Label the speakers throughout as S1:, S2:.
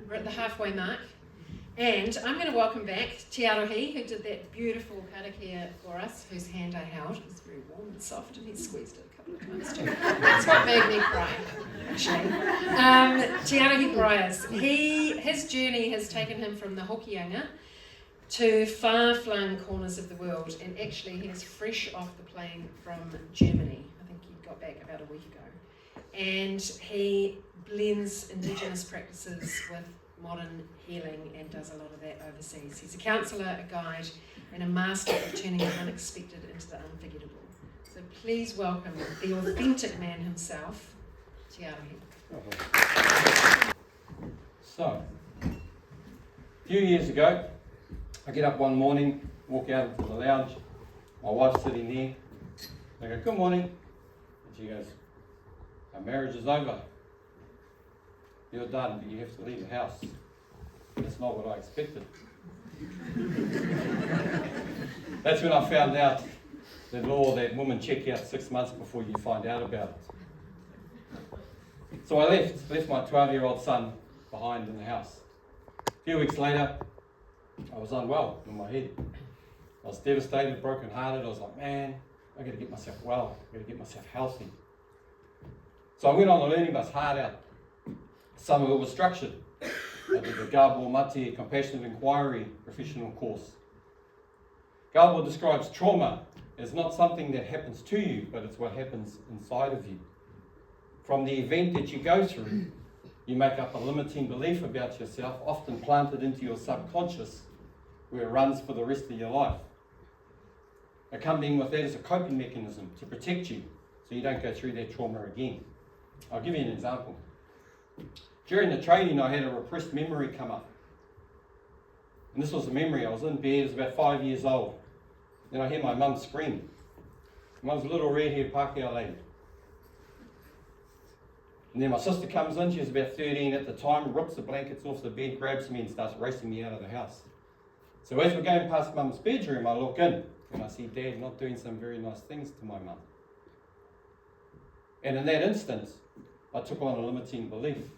S1: We're at the halfway mark. And I'm going to welcome back Te Arahi, who did that beautiful karakia for us, whose hand I held. It was very warm and soft, and he squeezed it a couple of times too. That's what made me cry, actually. Te Arahi Bryers. His journey has taken him from the Hokianga to far-flung corners of the world, and actually he is fresh off the plane from Germany. I think he got back about a week ago. And he blends indigenous practices with modern healing and does a lot of that overseas. He's a counsellor, a guide, and a master of turning the unexpected into the unforgettable. So please welcome the authentic man himself, Te Arahi.
S2: So, a few years ago, I get up one morning, walk out into the lounge, my wife's sitting there, I go, "Good morning," and she goes, "Our marriage is over. You're done, but you have to leave the house." That's not what I expected. That's when I found out the law that women check out 6 months before you find out about it. So I left my 12-year-old son behind in the house. A few weeks later, I was unwell in my head. I was devastated, broken hearted. I was like, man, I got to get myself well. I got to get myself healthy. So I went on the learning bus hard out. Some of it was structured. I did the Gabo Mate Compassionate Inquiry professional course. Gabo describes trauma as not something that happens to you, but it's what happens inside of you. From the event that you go through, you make up a limiting belief about yourself, often planted into your subconscious, where it runs for the rest of your life. Accompanying with that is a coping mechanism to protect you, so you don't go through that trauma again. I'll give you an example. During the training, I had a repressed memory come up. And this was a memory. I was in bed, I was about 5 years old. Then I hear my mum scream. Mum's a little red-haired Pākehā lady. And then my sister comes in, she was about 13 at the time, rips the blankets off the bed, grabs me and starts racing me out of the house. So as we're going past Mum's bedroom, I look in and I see Dad not doing some very nice things to my mum. And in that instance, I took on a limiting belief.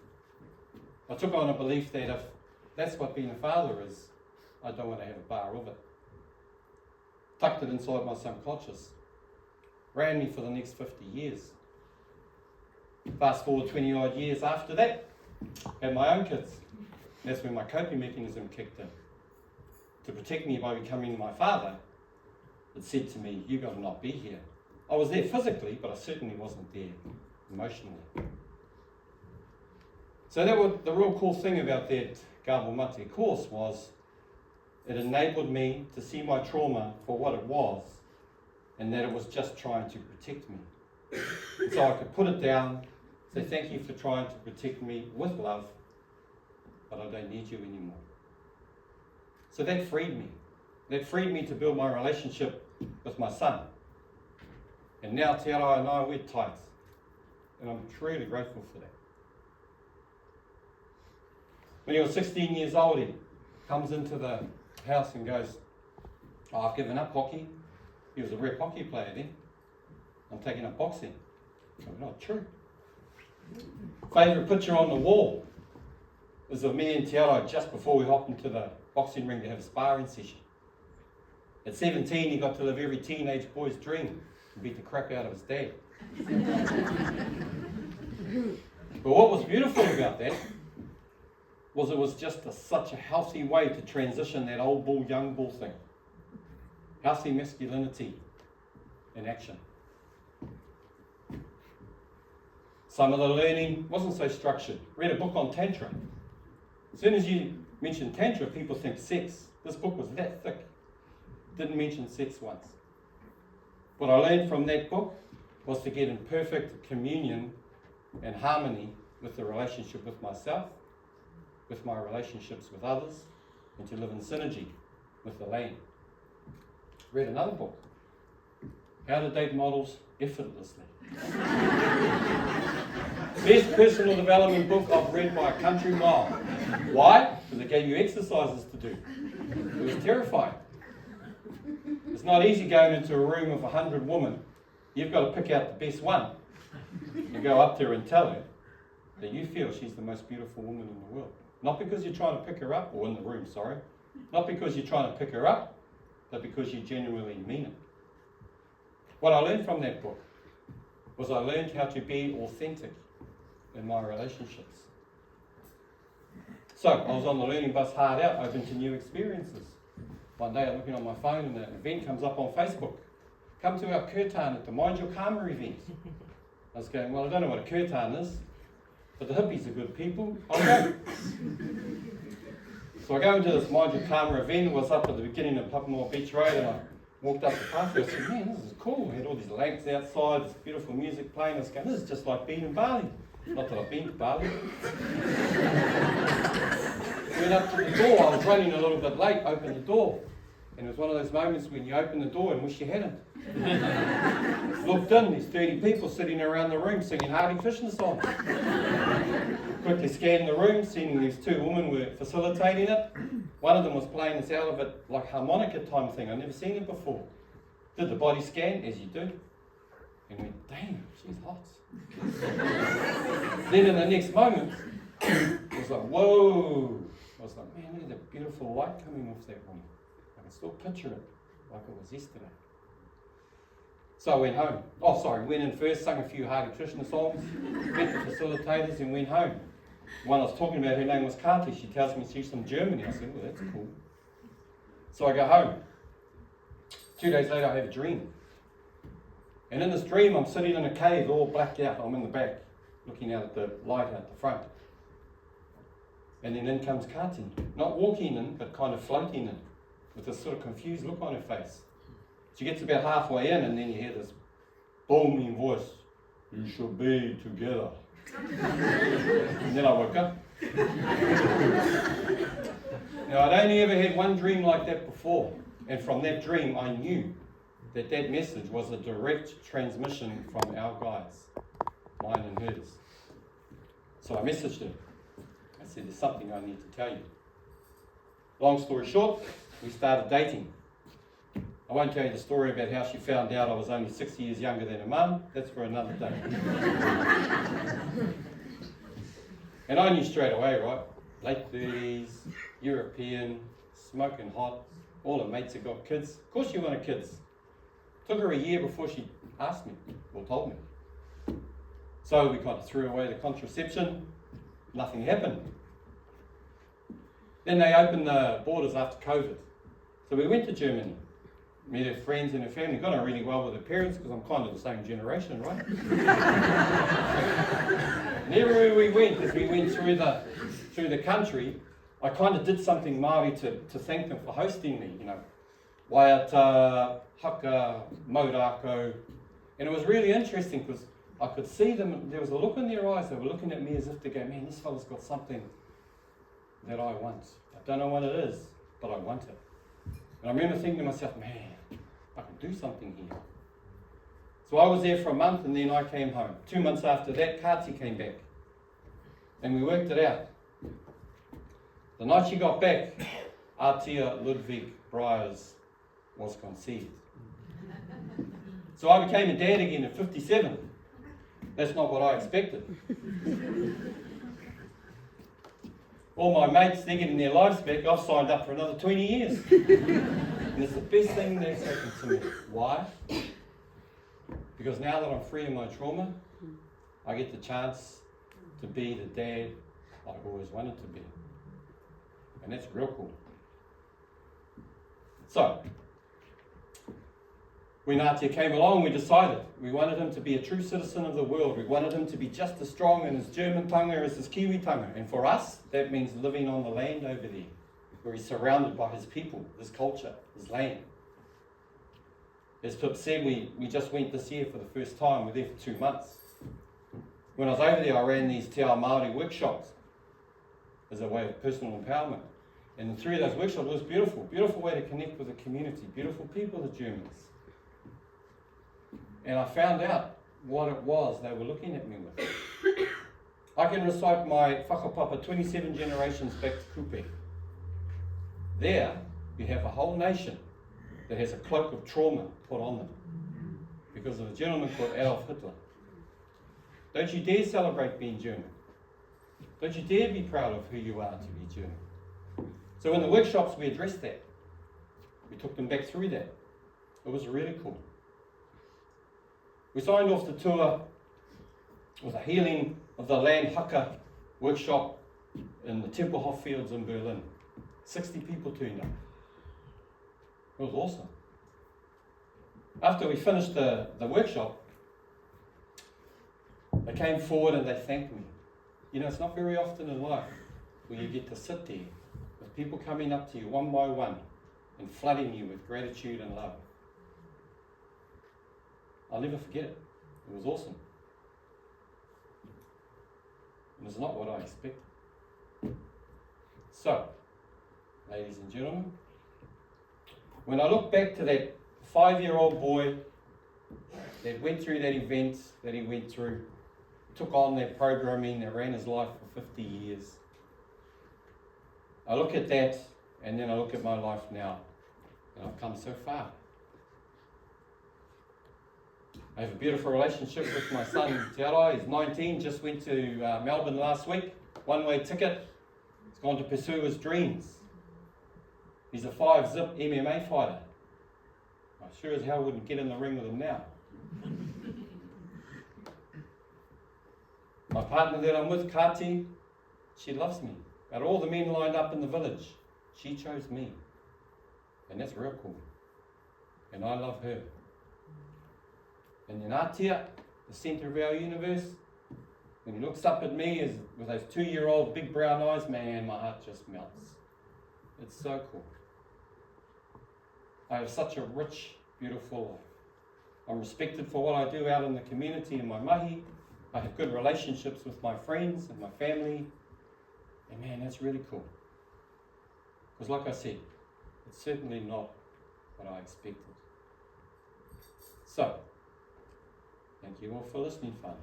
S2: I took on a belief that if that's what being a father is, I don't want to have a bar of it. Tucked it inside my subconscious. Ran me for the next 50 years. Fast forward 20 odd years after that, had my own kids. That's when my coping mechanism kicked in. To protect me by becoming my father, it said to me, "You got to not be here." I was there physically, but I certainly wasn't there emotionally. So the real cool thing about that Gabo Mate course was it enabled me to see my trauma for what it was, and that it was just trying to protect me. And so I could put it down, say thank you for trying to protect me with love, but I don't need you anymore. So that freed me. That freed me to build my relationship with my son. And now Te Arahi and I, we're tight. And I'm truly grateful for that. When he was 16 years old, he comes into the house and goes, "Oh, I've given up hockey." He was a rep hockey player then. "I'm taking up boxing." I went, "Oh, true." Favourite picture on the wall is of me and Te Arahi just before we hopped into the boxing ring to have a sparring session. At 17, he got to live every teenage boy's dream and beat the crap out of his dad. But what was beautiful about that was it was just such a healthy way to transition that old bull, young bull thing. Healthy masculinity in action. Some of the learning wasn't so structured. Read a book on Tantra. As soon as you mention Tantra, people think sex. This book was that thick. Didn't mention sex once. What I learned from that book was to get in perfect communion and harmony with the relationship with myself, with my relationships with others, and to live in synergy with the land. Read another book, How to Date Models Effortlessly. Best personal development book I've read by a country mile. Why? Because it gave you exercises to do. It was terrifying. It's not easy going into a room of 100 women. You've got to pick out the best one and go up there and tell her that you feel she's the most beautiful woman in the world. Not because you're trying to pick her up, or in the room, sorry. Not because you're trying to pick her up, but because you genuinely mean it. What I learned from that book was I learned how to be authentic in my relationships. So I was on the learning bus hard out, open to new experiences. One day I'm looking on my phone and an event comes up on Facebook. Come to our kirtan at the Mind Your Karma event. I was going, well, I don't know what a kirtan is, but the hippies are good people, I'll go. So I go into this Mind Your Karma event. It was up at the beginning of Papamore Beach Road, and I walked up the pathway. I said, man, this is cool. We had all these lamps outside, this beautiful music playing. I was going, this is just like being in Bali. Not that I've been to Bali. Went up to the door. I was running a little bit late, opened the door. And it was one of those moments when you open the door and wish you hadn't. Looked in, there's 30 people sitting around the room singing Arahi fishing songs. Quickly scanned the room, seeing these two women were facilitating it. One of them was playing this out of it like harmonica time thing. I'd never seen it before. Did the body scan, as you do, and went, damn, she's hot. Then in the next moment, it was like, whoa. I was like, man, look at that beautiful light coming off that woman. I can still picture it like it was yesterday. So I went home. Went in first, sung a few Hare Krishna songs, met the facilitators and went home. The one I was talking about, her name was Kati. She tells me she's from Germany. I said, well, that's cool. So I go home. 2 days later, I have a dream. And in this dream, I'm sitting in a cave, all blacked out. I'm in the back, looking out at the light out the front. And then in comes Kati. Not walking in, but kind of floating in, with this sort of confused look on her face. She gets about halfway in, and then you hear this booming voice, you should be together. And then I woke up. Now, I'd only ever had one dream like that before, and from that dream I knew that that message was a direct transmission from our guides, mine and hers. So I messaged her. I said, there's something I need to tell you. Long story short, we started dating. I won't tell you the story about how she found out I was only 6 years younger than her mum. That's for another day. And I knew straight away, right? Late 30s, European, smoking hot, all her mates have got kids. Of course she wanted kids. Took her a year before she asked me, or told me. So we kind of threw away the contraception. Nothing happened. Then they opened the borders after COVID. So we went to Germany. Met her friends and her family, got on really well with her parents because I'm kind of the same generation, right? And everywhere we went, as we went through the country, I kind of did something Māori to thank them for hosting me, you know. Waiata, haka, maurako. And it was really interesting because I could see them, there was a look in their eyes, they were looking at me as if they go, man, this fella's got something that I want. I don't know what it is, but I want it. And I remember thinking to myself, man, I can do something here. So I was there for a month and then I came home. 2 months after that, Kati came back. And we worked it out. The night she got back, Atia Ludwig Bryers was conceived. So I became a dad again at 57. That's not what I expected. All my mates, they're getting their lives back. I've signed up for another 20 years. And it's the best thing that's happened to me. Why? Because now that I'm free of my trauma, I get the chance to be the dad I've always wanted to be. And that's real cool. So, when Atia came along, we decided we wanted him to be a true citizen of the world. We wanted him to be just as strong in his German tongue as his Kiwi tongue. And for us, that means living on the land over there, where he's surrounded by his people, his culture, his land. As Pip said, we just went this year for the first time. We're there for 2 months. When I was over there, I ran these Te Ao Maori workshops as a way of personal empowerment. And the 3 of those workshops was beautiful. Beautiful way to connect with the community. Beautiful people, the Germans. And I found out what it was they were looking at me with. I can recite my whakapapa 27 generations back to Kupe. There, you have a whole nation that has a cloak of trauma put on them because of a gentleman called Adolf Hitler. Don't you dare celebrate being German. Don't you dare be proud of who you are to be German. So in the workshops we addressed that. We took them back through that. It was really cool. We signed off the tour with a healing of the land haka workshop in the Tempelhof fields in Berlin. 60 people turned up. It was awesome. After we finished the workshop, they came forward and they thanked me. You know, it's not very often in life where you get to sit there with people coming up to you one by one and flooding you with gratitude and love. I'll never forget it. It was awesome. It was not what I expected. So, ladies and gentlemen, when I look back to that 5-year-old boy that went through that event that he went through, took on that programming that ran his life for 50 years, I look at that and then I look at my life now, and I've come so far. I have a beautiful relationship with my son, Te Ao. He's 19, just went to Melbourne last week, one-way ticket. He's gone to pursue his dreams. He's a 5-zip MMA fighter. I sure as hell wouldn't get in the ring with him now. My partner that I'm with, Kati, she loves me. Out of all the men lined up in the village, she chose me. And that's real cool. And I love her. And then Atia, the centre of our universe, when he looks up at me with those 2-year-old big brown eyes, man, my heart just melts. It's so cool. I have such a rich, beautiful life. I'm respected for what I do out in the community in my mahi. I have good relationships with my friends and my family. And man, that's really cool. Because like I said, it's certainly not what I expected. So, thank you all for listening, Father.